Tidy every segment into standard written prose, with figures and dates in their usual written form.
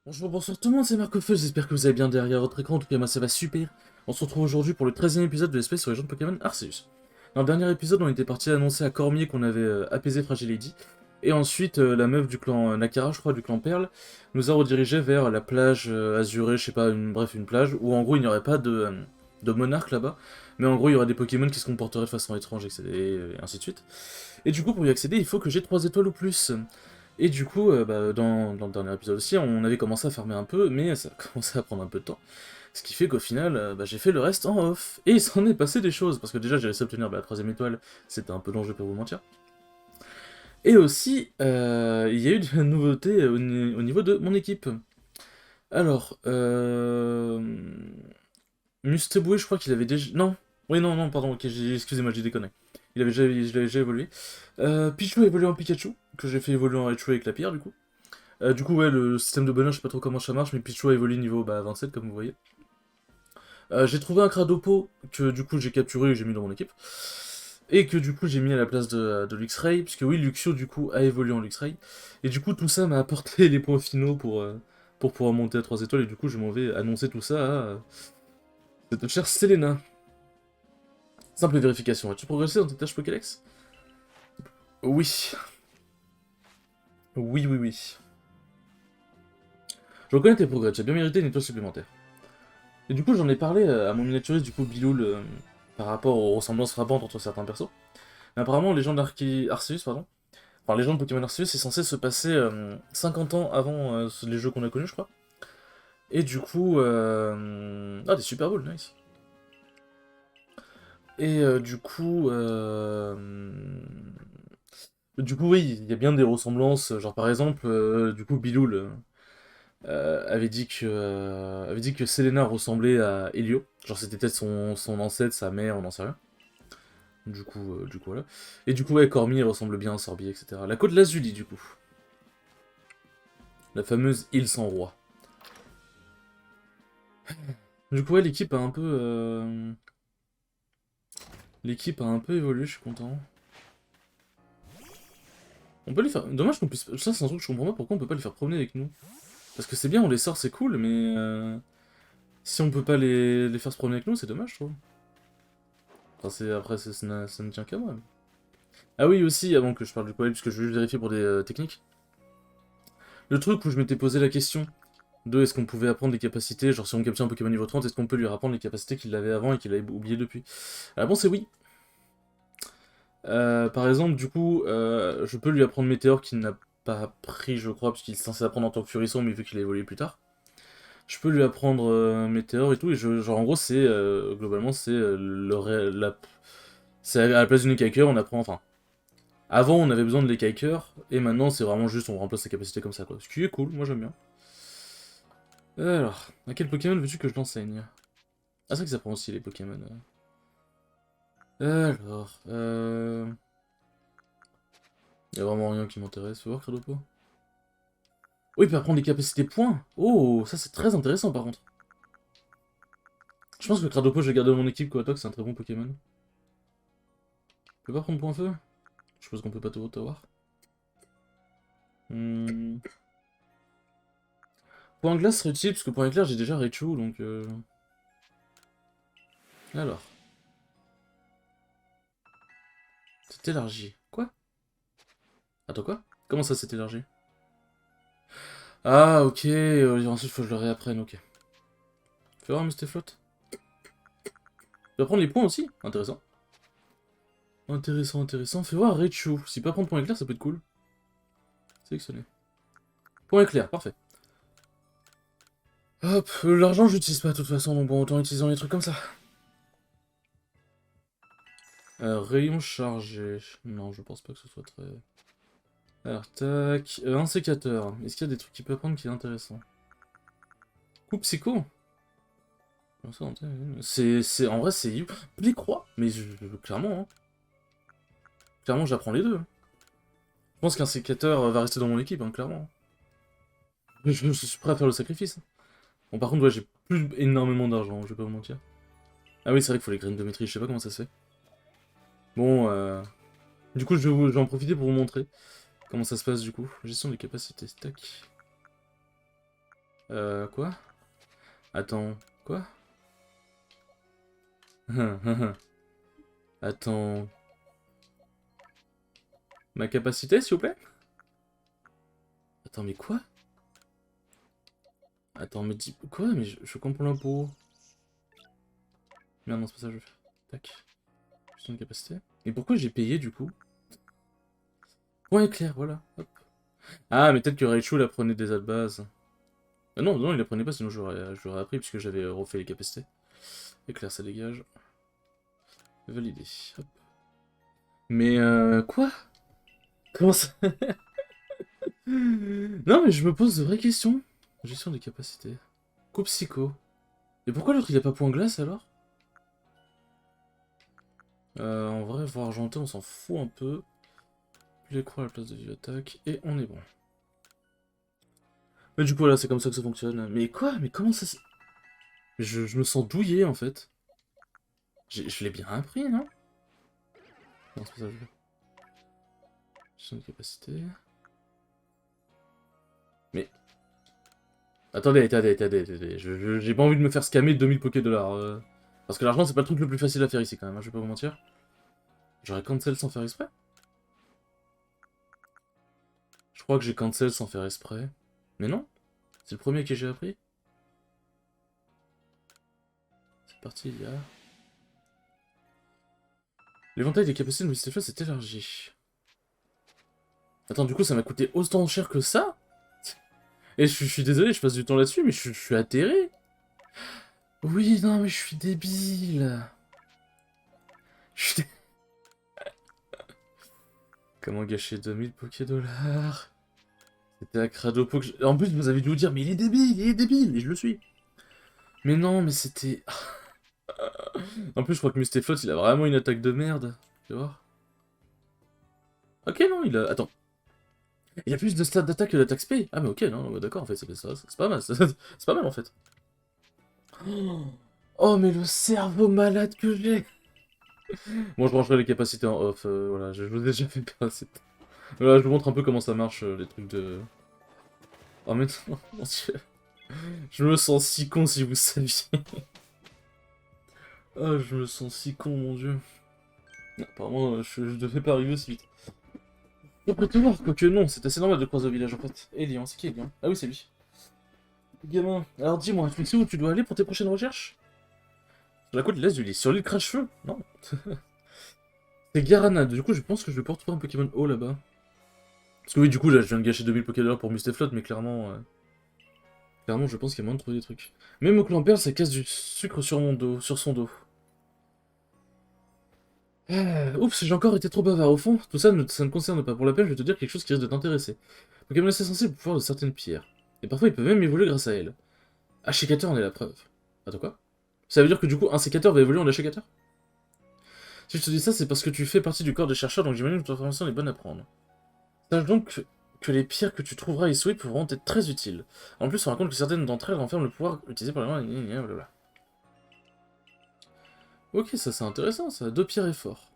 Bonjour, bonsoir tout le monde, c'est Marco Feu, j'espère que vous allez bien derrière votre écran, en tout cas moi ça va super. On se retrouve aujourd'hui pour le 13e épisode de l'espèce sur les gens de Pokémon Arceus. Dans le dernier épisode, on était parti annoncer à Cormier qu'on avait apaisé Fragile Lady, et ensuite la meuf du clan Nakara, je crois, du clan Perle, nous a redirigé vers la plage azurée, je sais pas, bref, une plage, où en gros il n'y aurait pas de monarque là-bas, mais en gros il y aurait des Pokémon qui se comporteraient de façon étrange, etc., et ainsi de suite. Et du coup, pour y accéder, il faut que j'ai 3 étoiles ou plus. Et du coup, dans le dernier épisode aussi, on avait commencé à farmer un peu, mais ça a commencé à prendre un peu de temps. Ce qui fait qu'au final, j'ai fait le reste en off. Et il s'en est passé des choses, parce que déjà j'ai réussi à obtenir la 3e étoile, c'était un peu dangereux pour vous mentir. Et aussi, il y a eu de la nouveauté au niveau de mon équipe. Alors, Musteboué, je crois qu'il avait déjà... Non, oui, non, non, pardon, ok, excusez-moi, j'ai déconné. Je l'avais déjà évolué. Pichu a évolué en Pikachu, que j'ai fait évoluer en Raichu avec la pierre, du coup. Du coup, ouais, le système de bonheur, je sais pas trop comment ça marche, mais Pichu a évolué niveau 27, comme vous voyez. J'ai trouvé un Cradopo que du coup j'ai capturé et que j'ai mis dans mon équipe. Et que du coup j'ai mis à la place de Luxray, puisque oui, Luxio du coup a évolué en Luxray. Et du coup tout ça m'a apporté les points finaux pour pouvoir monter à 3 étoiles, et du coup je m'en vais annoncer tout ça à cette chère Selena. Simple vérification, as-tu progressé dans tes tâches Pokédex? Oui. Oui, oui, oui. Je reconnais tes progrès, tu as bien mérité une étoile supplémentaire. Et du coup, j'en ai parlé à mon miniaturiste, du coup, Biloul, par rapport aux ressemblances frappantes entre certains persos. Mais apparemment, les gens Arceus, pardon, enfin, les gens de Pokémon Arceus, c'est censé se passer 50 ans avant les jeux qu'on a connus, je crois. Et du coup, ah, des Super Balls, nice. Et du coup, oui, il y a bien des ressemblances, genre par exemple, du coup, Biloul avait dit que Selena ressemblait à Helio. Genre c'était peut-être son ancêtre, sa mère, on n'en sait rien. Du coup, voilà. Et du coup, ouais, Cormier ressemble bien à Sorbier, etc. La côte Lazuli, du coup. La fameuse île sans roi. Du coup, ouais, l'équipe a un peu évolué, je suis content. On peut les faire... Dommage qu'on puisse... Ça, c'est un truc que je comprends pas, pourquoi on peut pas les faire promener avec nous. Parce que c'est bien, on les sort, c'est cool, mais... si on peut pas les faire se promener avec nous, c'est dommage, je trouve. Enfin, après, ça ne tient qu'à moi. Ah oui, aussi, avant que je parle du poème, puisque je veux juste vérifier pour des techniques. Le truc où je m'étais posé la question de est-ce qu'on pouvait apprendre les capacités, genre si on capture un Pokémon niveau 30, est-ce qu'on peut lui apprendre les capacités qu'il avait avant et qu'il avait oublié depuis? La réponse est oui. Par exemple, du coup, je peux lui apprendre Météor qu'il n'a pas appris, je crois, puisqu'il est censé apprendre en tant que Furisson, mais vu qu'il a évolué plus tard. Je peux lui apprendre Météor et tout, et genre en gros, c'est globalement, c'est c'est à la place d'une Écailleur, on apprend, enfin, avant, on avait besoin de l'écailleur, et maintenant, c'est vraiment juste, on remplace ses capacités comme ça, quoi. Ce qui est cool, moi j'aime bien. Alors, à quel Pokémon veux-tu que je l'enseigne? Ah, c'est vrai que ça prend aussi les Pokémon. Alors, y a vraiment rien qui m'intéresse. Faut voir, Credopo. Oui, il peut apprendre les capacités points. Oh, ça c'est très intéressant par contre. Je pense que Cradopo, je vais garder dans mon équipe, quoi. Toi, c'est un très bon Pokémon. Tu peux pas prendre point feu? Je suppose qu'on peut pas tout avoir. Hmm. Point glace serait utile, parce que point éclair, j'ai déjà Raichu, donc... Alors, c'est élargi. Quoi? Attends, quoi? Comment ça, c'est élargi? Ah, ok, ensuite, faut que je le réapprenne, ok. Fais voir, Mustaflot. Tu vas prendre les points aussi? Intéressant. Intéressant, intéressant. Fais voir Raichu. Si pas prendre point éclair, ça peut être cool. Sélectionner. Point éclair, parfait. Hop, l'argent, j'utilise pas de toute façon, donc bon, autant utiliser les trucs comme ça. Rayon chargé. Non, je pense pas que ce soit très... Alors, tac. Un sécateur. Est-ce qu'il y a des trucs qu'il peut prendre qui est intéressant? Coup psycho. En vrai, c'est... Les croix. Mais clairement, hein. Clairement, j'apprends les deux, hein. Je pense qu'un sécateur va rester dans mon équipe, hein, clairement. Je suis prêt à faire le sacrifice. Bon, par contre, ouais, j'ai plus énormément d'argent, je vais pas vous mentir. Ah oui, c'est vrai qu'il faut les graines de maîtrise, je sais pas comment ça se fait. Bon, du coup, je vais en profiter pour vous montrer comment ça se passe, du coup. Gestion des capacités, stack. Quoi? Attends, quoi? Attends... Ma capacité, s'il vous plaît? Attends, mais quoi? Attends, mais dis... Quoi? Mais je comprends l'impôt. Merde, non, c'est pas ça que je veux faire. Tac. Question de capacité. Et pourquoi j'ai payé, du coup? Point éclair, voilà. Hop. Ah, mais peut-être que Raichu apprenait des de base. Ah non, non, il apprenait pas, sinon j'aurais appris, puisque j'avais refait les capacités. Éclair, ça dégage. Validé. Hop. Mais, quoi? Comment ça? Non, mais je me pose de vraies questions. Gestion des capacités. Coup psycho. Et pourquoi l'autre il a pas point glace alors? En vrai, voir argenté, on s'en fout un peu. Les croix à la place de vue attaque, et on est bon. Mais du coup, voilà, c'est comme ça que ça fonctionne. Mais quoi? Mais comment ça se... Je me sens douillé en fait. Je l'ai bien appris, non? Non, c'est pas ça que je veux. Gestion de capacité. Mais. Attendez. J'ai pas envie de me faire scammer 2000 Poké-Dollars. Parce que l'argent, c'est pas le truc le plus facile à faire ici quand même, hein, je vais pas vous mentir. J'aurais cancel sans faire exprès? Je crois que j'ai cancel sans faire exprès. Mais non, c'est le premier que j'ai appris. C'est parti, il y a... L'éventail des capacités de Mr. s'est élargi. Attends, du coup, ça m'a coûté autant cher que ça? Et je suis désolé, je passe du temps là-dessus, mais je suis atterré. Oui, non, mais je suis débile. Je suis dé- Comment gâcher 2000 Poké-Dollars? C'était à Cradopo que En plus, vous avez dû vous dire, mais il est débile, et je le suis. Mais non, mais c'était... En plus, je crois que Mustaflot, il a vraiment une attaque de merde. Tu vois? Ok, non, il a... Attends. Il a plus de stats d'attaque que d'attaque spé. Ah, mais ok, non, d'accord, en fait, c'est pas mal. C'est pas mal, en fait. Oh, mais le cerveau malade que j'ai. Bon, je rangerai les capacités en off. Voilà, je vous ai déjà fait perdre assez de temps. Voilà, je vous montre un peu comment ça marche, les trucs de... Oh, mais non, mon dieu. Je me sens si con si vous saviez. Oh, je me sens si con, mon dieu. Apparemment, je devais pas arriver aussi vite. Après tout voir, quoique non, c'est assez normal de croiser au village en fait. Et Elian, c'est qui Elian? Ah oui, c'est lui. Gamin, alors dis-moi, tu sais où tu dois aller pour tes prochaines recherches? Sur la côte de l'Est du lit, sur l'île Crache-Feu? Non. C'est Garanad, du coup je pense que je vais pouvoir trouver un Pokémon haut là-bas. Parce que oui, du coup là je viens de gâcher 2000 Pokédollars pour Mustaflot, mais clairement, clairement je pense qu'il y a moyen de trouver des trucs. Même au clan Perle, ça casse du sucre sur mon dos, sur son dos. Oups, j'ai encore été trop bavard. Au fond, tout ça ça ne concerne pas. Pour la peine, je vais te dire quelque chose qui risque de t'intéresser. Pokémon assez sensible au pouvoir de certaines pierres. Et parfois, il peut même évoluer grâce à elles. Ashicateur en est la preuve. Attends quoi? Ça veut dire que du coup, un sécateur va évoluer en Ashicateur? Si je te dis ça, c'est parce que tu fais partie du corps des chercheurs, donc j'imagine que ton information est bonne à prendre. Sache donc que les pierres que tu trouveras ici pourront être très utiles. En plus, on raconte que certaines d'entre elles renferment le pouvoir utilisé par les mains, blablabla. Ok, ça c'est intéressant, ça. Deux pierres et fort.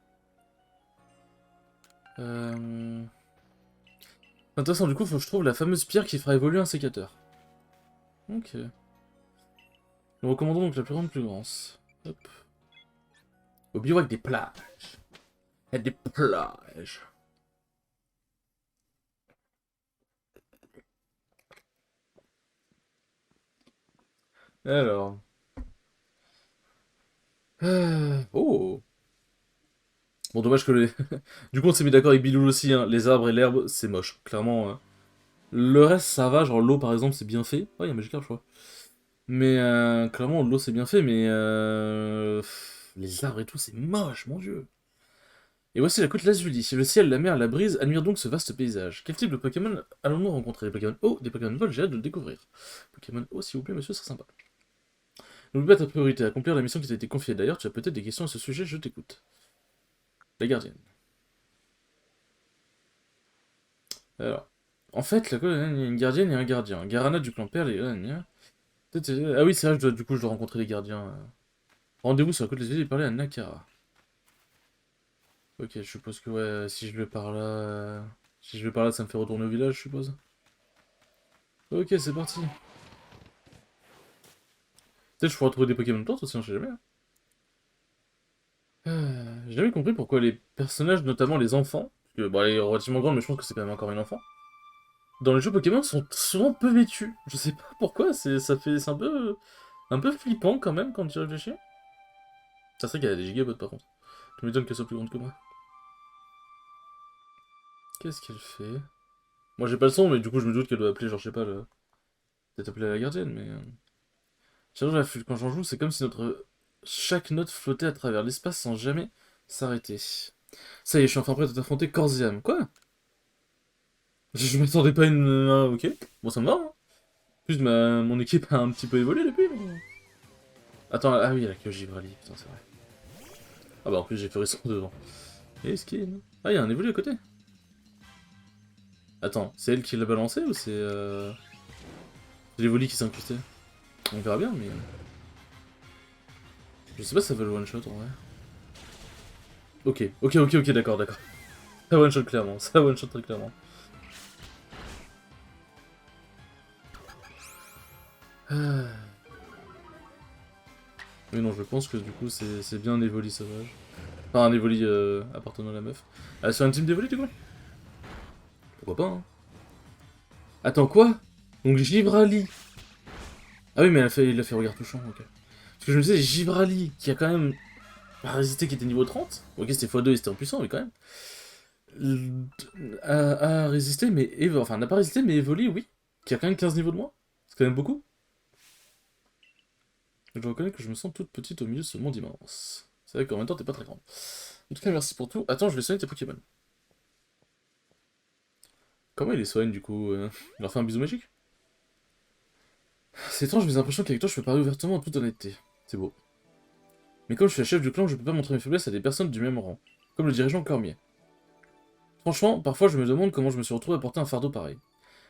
Intéressant, du coup, faut que je trouve la fameuse pierre qui fera évoluer un sécateur. Ok. Nous recommandons donc la plus grande plus-grande. Hop. Au bivouac des plages. Et des plages. Alors. Oh. Bon, dommage que les... Du coup, on s'est mis d'accord avec Biloul aussi, hein. Les arbres et l'herbe, c'est moche. Clairement, le reste, ça va. Genre, l'eau, par exemple, c'est bien fait. Ouais, il y a Magikarp, je crois. Mais, clairement, l'eau, c'est bien fait, mais... Les arbres et tout, c'est moche, mon dieu. Et voici la côte Lazuli. Le ciel, la mer, la brise admirent donc ce vaste paysage. Quel type de Pokémon allons-nous rencontrer? Des Pokémon eau, des Pokémon vol, j'ai hâte de le découvrir. Pokémon eau, s'il vous plaît, monsieur, ce serait sympa. N'oublie pas ta priorité, accomplir la mission qui t'a été confiée. D'ailleurs, tu as peut-être des questions à ce sujet, je t'écoute. La gardienne. Alors, en fait, il y a une gardienne et un gardien. Garana du clan Perle et... Ah oui, c'est vrai, du coup, je dois rencontrer les gardiens. Rendez-vous sur la côte des îles et parler à Nakara. Ok, je suppose que ouais, si je vais par là... Si je vais par là, ça me fait retourner au village, je suppose. Ok, c'est parti. Peut-être je pourrais trouver des Pokémon plantes aussi, on sait jamais. Hein. J'ai jamais compris pourquoi les personnages, notamment les enfants, parce que bon, elle est relativement grande, mais je pense que c'est quand même encore une enfant, dans les jeux Pokémon sont souvent peu vêtus. Je sais pas pourquoi, c'est un peu flippant quand même quand tu y réfléchis. Ça serait qu'elle a des gigabots par contre. Je m'étonne qu'elle soit plus grande que moi. Qu'est-ce qu'elle fait? Moi j'ai pas le son, mais du coup je me doute qu'elle doit appeler, genre je sais pas, peut-être appeler la gardienne, mais. J'avoue, la flûte, quand j'en joue, c'est comme si chaque note flottait à travers l'espace sans jamais s'arrêter. Ça y est, je suis enfin prêt à t'affronter corps et âme. Quoi? Je m'attendais pas à une. Ok. Bon, ça me va, hein. En plus, mon équipe a un petit peu évolué depuis, mais. Attends, ah oui, elle a que Givrali, putain, c'est vrai. Ah bah en plus, j'ai fait Furison devant. Et skin. Ah, il y a un évolu à côté. Attends, c'est elle qui l'a balancé ou c'est l'évolu qui s'est incrusté? On verra bien, mais. Je sais pas si ça veut le one shot en vrai. Ok, d'accord, d'accord. Ça one shot clairement, ça one shot très clairement. Ah. Mais non, je pense que du coup, c'est bien un Evoli sauvage. Enfin, un Evoli appartenant à la meuf. Elle sur un team d'Evoli, du coup? Pourquoi pas, hein? Attends, quoi? Donc Givrali. Ah oui, mais il a fait regard touchant, ok. Parce que je me disais, Givrali, qui a quand même résisté, qui était niveau 30. Ok, c'était x2 et c'était impuissant, mais quand même. A résisté, mais. Enfin, n'a pas résisté, mais Evoli, oui. Qui a quand même 15 niveaux de moins. C'est quand même beaucoup. Je reconnais que je me sens toute petite au milieu de ce monde immense. C'est vrai qu'en même temps, t'es pas très grande. En tout cas, merci pour tout. Attends, je vais soigner tes Pokémon. Comment il les soigne du coup Il leur fait un bisou magique? C'est étrange, mais j'ai l'impression qu'avec toi je peux parler ouvertement en toute honnêteté. C'est beau. Mais comme je suis la chef du clan, je peux pas montrer mes faiblesses à des personnes du même rang. Comme le dirigeant Cormier. Franchement, parfois je me demande comment je me suis retrouvé à porter un fardeau pareil.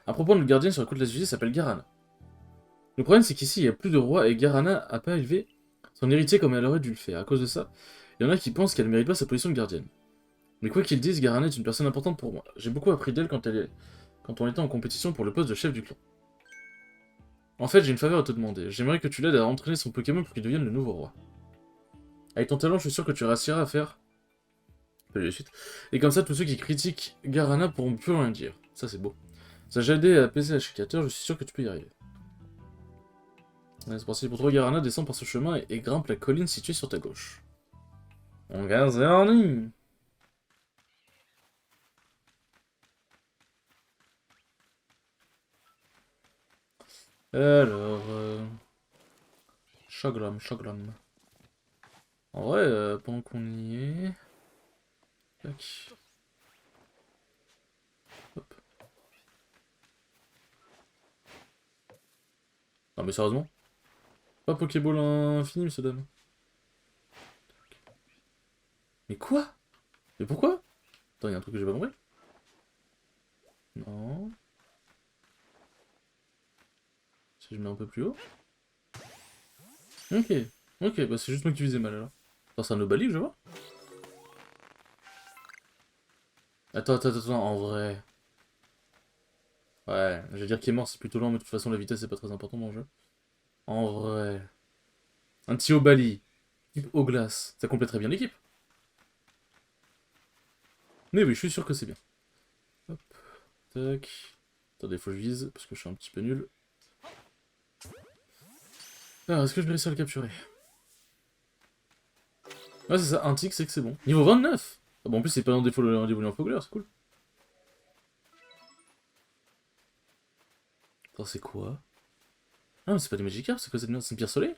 À propos, notre gardien sur la côte de la Suisse s'appelle Garana. Le problème c'est qu'ici il y a plus de rois et Garana a pas élevé son héritier comme elle aurait dû le faire. À cause de ça, il y en a qui pensent qu'elle mérite pas sa position de gardienne. Mais quoi qu'ils disent, Garana est une personne importante pour moi. J'ai beaucoup appris d'elle quand on était en compétition pour le poste de chef du clan. En fait, j'ai une faveur à te demander. J'aimerais que tu l'aides à entraîner son Pokémon pour qu'il devienne le nouveau roi. Avec ton talent, je suis sûr que tu réussiras à faire de suite. Et comme ça, tous ceux qui critiquent Garana pourront plus rien dire. Ça, c'est beau. Ça j'ai aidé à apaiser l'achicateur, je suis sûr que tu peux y arriver. Ouais, c'est parti pour toi, Garana, descends par ce chemin et grimpe la colline située sur ta gauche. On regarde, c'est en ligne. Alors, Chaglam, Chaglam. En vrai, pendant qu'on y est... Tac. Hop. Non mais sérieusement? Pas Pokéball infini, monsieur dame. Mais quoi? Mais pourquoi? Attends, y'a un truc que j'ai pas compris. Non. Si je mets un peu plus haut. Ok. Ok, bah c'est juste moi qui visais mal alors. Attends, c'est un Obali, je vois. Attends, en vrai. Ouais, je vais dire qu'il est mort, c'est plutôt lent, mais de toute façon la vitesse c'est pas très important dans le jeu. En vrai. Un petit Obali, type eau glace, ça complèterait bien l'équipe. Mais oui, je suis sûr que c'est bien. Hop, tac. Attendez, faut que je vise, parce que je suis un petit peu nul. Alors, est-ce que je vais réussir à le capturer? Ouais, c'est ça, un tic, c'est que c'est bon. Niveau 29. Ah bon, en plus, c'est pas un défaut d'évoluer en Fogler, c'est cool. Attends, c'est quoi? Ah, mais c'est pas des Magikarp, c'est quoi cette merde? C'est une pierre soleil?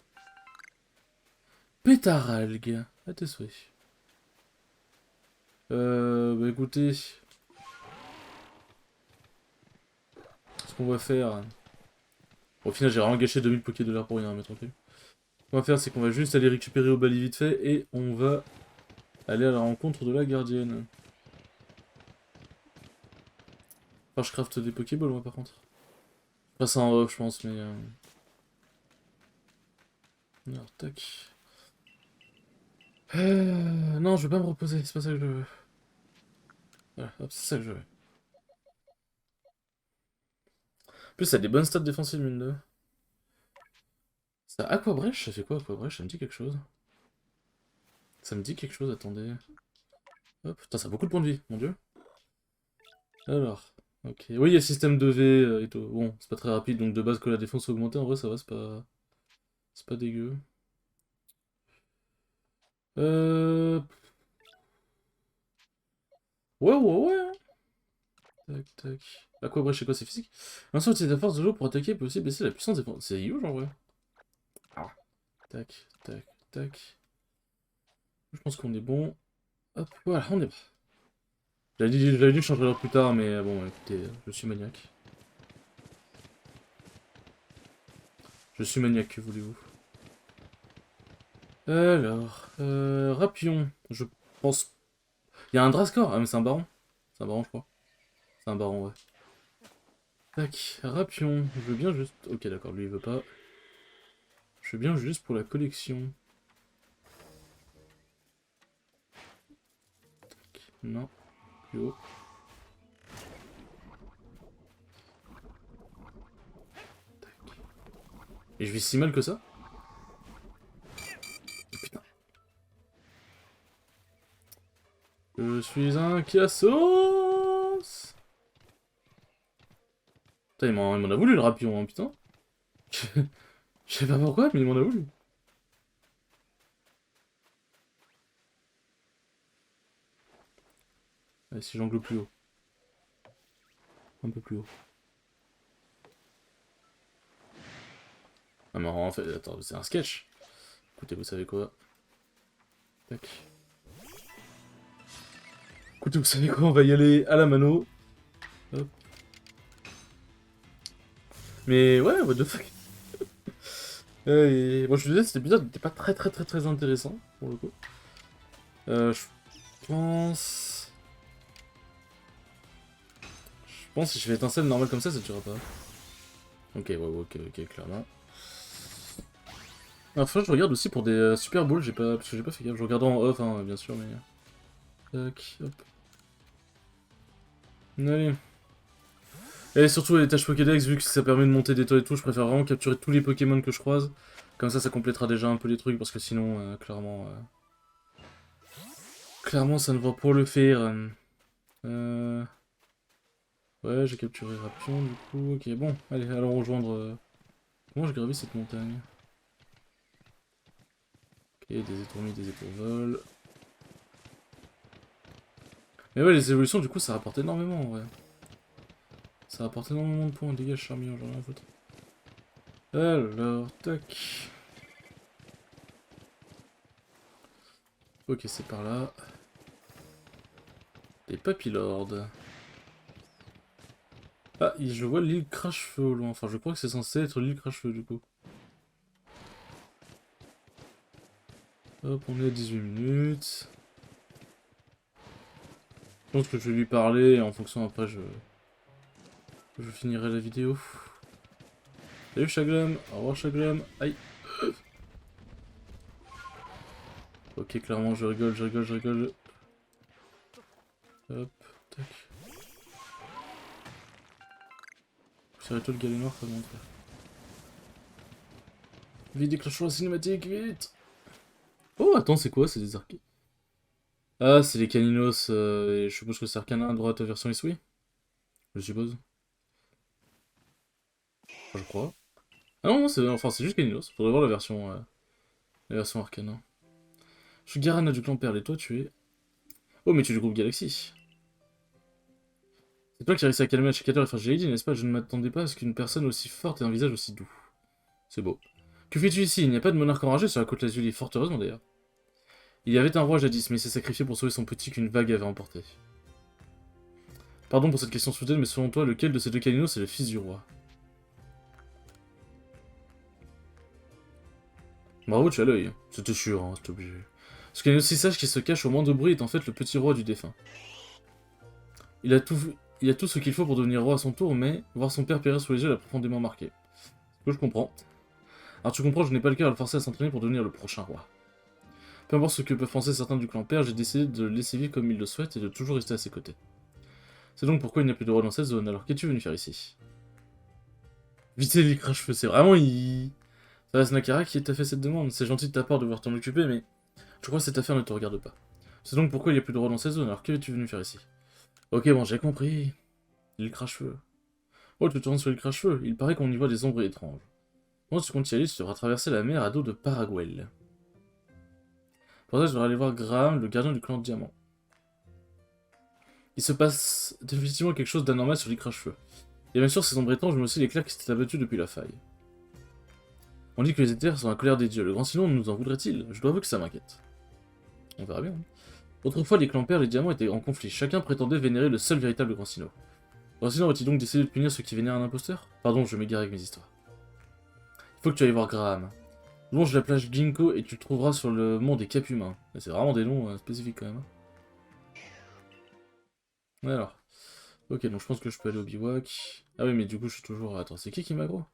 Pétaralgue. À tes souhaits. Bah écoutez, ce qu'on va faire... Au final, j'ai vraiment gâché 2000 Poké-Dollars pour rien, mais tranquille. Ce qu'on va faire, c'est qu'on va juste aller récupérer au Bali vite fait, et on va aller à la rencontre de la gardienne. Enfin, je crafte des Pokéballs, moi, par contre. Pas ça en off, je pense, mais... Alors, tac... Non, je veux pas me reposer, c'est pas ça que je veux. Voilà, hop, c'est ça que je veux. En plus, ça a des bonnes stats défensives, mine de. Ça, Aquabrèche, ça fait quoi Aquabrèche? Ça me dit quelque chose. Ça me dit quelque chose, attendez. Hop, putain, ça a beaucoup de points de vie, mon dieu. Alors, ok. Oui, il y a système de V et tout. Bon, c'est pas très rapide, donc de base, que la défense augmentée, en vrai, ça va, c'est pas... C'est pas dégueu. Euh... Ouais, ouais, ouais. Tac, tac. Aquabrèche, c'est quoi? C'est physique? Un sort utilise la force de l'eau pour attaquer peut aussi baisser la puissance des... C'est huge, en vrai. Ah. Tac, tac, tac. Je pense qu'on est bon. Hop, voilà, on est bon. J'avais dit que je changerais l'heure plus tard, mais bon, écoutez, je suis maniaque. Je suis maniaque, que voulez-vous? Alors, Rapion, je pense... Il y a un Drascore. Ah, mais c'est un baron. C'est un baron, je crois. C'est un baron, ouais. Tac, Rapion, je veux bien juste... Ok, d'accord, lui, il veut pas. Je veux bien juste pour la collection. Tac, non, plus haut. Tac. Et je vis si mal que ça? Oh, putain. Je suis un cassos. Putain, il m'en a voulu le Rapion, hein, putain. Je sais pas pourquoi, mais il m'en a voulu. Allez, si j'angle plus haut. Un peu plus haut. Ah, mais en fait, attends, c'est un sketch. Écoutez, vous savez quoi? Tac. Écoutez, vous savez quoi? On va y aller à la mano. Hop. Mais ouais, what the fuck. Bon, je te disais, cet épisode n'était pas très intéressant, pour le coup. Je pense... Je pense que si je fais étincelle normale comme ça tuera pas. Ok, ouais, ok, clairement. Enfin, je regarde aussi pour des Super Balls, j'ai pas... parce que j'ai pas fait gaffe. Je regarde en off, hein, bien sûr, mais... Tac, hop. Allez. Et surtout les tâches Pokédex, vu que ça permet de monter des toits et tout, je préfère vraiment capturer tous les Pokémon que je croise. Comme ça complétera déjà un peu les trucs, parce que sinon, clairement... Clairement, ça ne va pas le faire. Ouais, j'ai capturé Rapion, du coup. Ok, bon, allez, allons rejoindre... Comment je gravis cette montagne? Ok, des étourmis, des étourvols. Mais ouais, les évolutions, du coup, ça rapporte énormément, en vrai. Ça rapporte énormément de points. Dégage, Charmillon, j'en ai rien à foutre. Alors, tac. Ok, c'est par là. Les papilordes. Ah, je vois l'île Crache-Feu au loin. Enfin, je crois que c'est censé être l'île Crache-Feu, du coup. Hop, on est à 18 minutes. Je pense que je vais lui parler, et en fonction, après, je finirai la vidéo. Salut Chaglam, au revoir Chaglam, aïe. Ok, clairement, je rigole. Hop, tac. C'est toi le galet noir, ça montre. Vite, déclenchons la cinématique, vite. Oh, attends, c'est quoi? C'est des arcades. Ah, c'est les caninos, et je suppose que c'est Arcana à droite version SWI. Je suppose. Enfin, je crois. Ah non, c'est enfin, c'est juste caninos. Faudrait voir la version Arcana. Je suis Garana du clan Perle, et toi tu es... Oh, mais tu es du groupe Galaxy. C'est toi qui as réussi à calmer Achikator et Fragility, n'est-ce pas? Je ne m'attendais pas à ce qu'une personne aussi forte ait un visage aussi doux. C'est beau. Que fais-tu ici? Il n'y a pas de monarque enragé sur la côte Lazuli, fort heureusement d'ailleurs. Il y avait un roi jadis, mais il s'est sacrifié pour sauver son petit qu'une vague avait emporté. Pardon pour cette question soudaine, mais selon toi, lequel de ces deux caninos est le fils du roi? Bravo, tu as l'œil. C'était sûr, hein, c'était obligé. Ce canino si sage qui se cache au moindre bruit est en fait le petit roi du défunt. Il a tout ce qu'il faut pour devenir roi à son tour, mais voir son père périr sous les yeux l'a profondément marqué. Ce que je comprends. Alors tu comprends, je n'ai pas le cœur à le forcer à s'entraîner pour devenir le prochain roi. Peu importe ce que peuvent penser certains du clan père, j'ai décidé de le laisser vivre comme il le souhaite et de toujours rester à ses côtés. C'est donc pourquoi il n'y a plus de roi dans cette zone, alors qu'es-tu venu faire ici? Viter les crache-feu, c'est vraiment... Ça va, Snakara qui t'a fait cette demande. C'est gentil de ta part de vouloir t'en occuper, mais je crois que cette affaire ne te regarde pas. C'est donc pourquoi il n'y a plus de droit dans cette zone, alors que es-tu venu faire ici? Ok, bon, j'ai compris. Il crache-feu. Oh, tu tournes sur le crache-feu. Il paraît qu'on y voit des ombres étranges. Moi, tu comptes y aller, tu devras traverser la mer à dos de Paraguel. Pour ça, je devrais aller voir Graham, le gardien du clan de Diamant. Il se passe définitivement quelque chose d'anormal sur les crache-feu. Et bien sûr, ces ombres étranges, mais aussi l'éclair qui s'est abattu depuis la faille. On dit que les éthers sont la colère des dieux. Le grand Sinon nous en voudrait-il? Je dois avouer que ça m'inquiète. On verra bien. Hein. Autrefois, les clans pères et les diamants étaient en conflit. Chacun prétendait vénérer le seul véritable grand Sino. Le grand Sino aurait-il donc décidé de punir ceux qui vénèrent un imposteur? Pardon, je m'égare avec mes histoires. Il faut que tu ailles voir Graham. Longe la plage Ginkgo et tu le trouveras sur le mont des Cap Humains. C'est vraiment des noms spécifiques quand même. Hein. Alors. Ok, donc je pense que je peux aller au bivouac. Ah oui, mais du coup, je suis toujours... Attends, c'est qui m'aggro?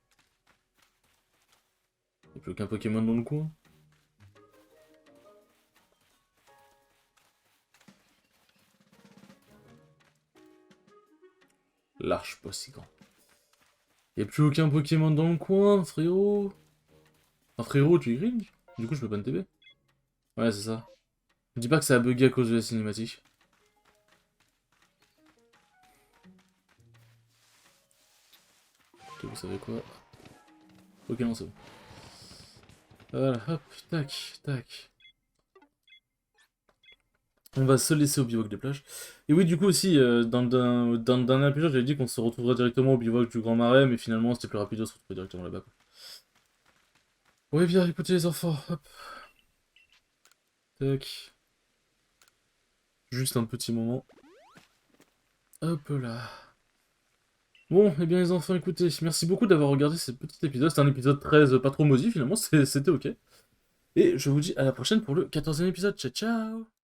Y'a plus aucun Pokémon dans le coin? L'arche pas si grand. Y'a plus aucun Pokémon dans le coin, frérot. Enfin, frérot, tu y grilles? Du coup, je peux pas me TB. Ouais, c'est ça. Me dis pas que ça a bugué à cause de la cinématique. Ok, vous savez quoi? Ok, non, c'est bon. Voilà, hop, tac, tac. On va se laisser au bivouac des plages. Et oui, du coup aussi, dans le dernier épisode, j'avais dit qu'on se retrouverait directement au bivouac du Grand Marais, mais finalement, c'était plus rapide de se retrouver directement là-bas. Ouais, bien, écoutez les enfants, hop. Tac. Juste un petit moment. Hop là. Bon, eh bien les enfants, écoutez, merci beaucoup d'avoir regardé ce petit épisode. C'était un épisode 13, pas trop maudit finalement, c'était ok. Et je vous dis à la prochaine pour le 14e épisode. Ciao, ciao!